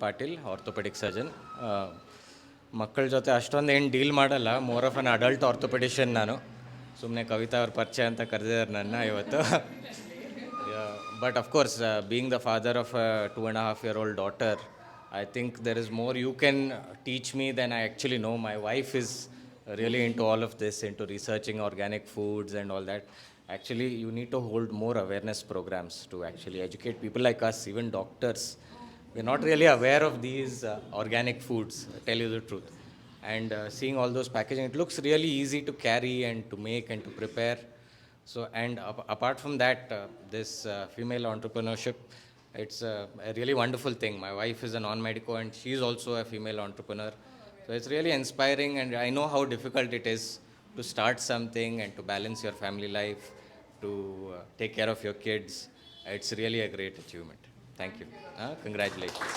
Patil, orthopedic surgeon. ಮಕ್ಕಳ ಜೊತೆ ಅಷ್ಟೊಂದು ಏನು ಡೀಲ್ ಮಾಡಲ್ಲ, more of an adult orthopaedician ನಾನು. ಸುಮ್ಮನೆ ಕವಿತಾ ಅವ್ರ ಪರಿಚಯ ಅಂತ ಕರೆದಿದ್ದಾರೆ ನನ್ನ ಇವತ್ತು. But of course being the father of a 2.5-year-old daughter, I think there is more you can teach me than I actually know. My wife is really into all of this, into researching organic foods and all that. Actually, you need to hold more awareness programs to actually educate people like us, even doctors. We're not really aware of these organic foods, tell you the truth. And seeing all those packaging, it looks really easy to carry and to make and to prepare. So, and apart from that, this female entrepreneurship, it's a really wonderful thing. My wife is a non-medico and she's also a female entrepreneur. So it's really inspiring, and I know how difficult it is to start something and to balance your family life, to take care of your kids. It's really a great achievement. Thank you. Congratulations.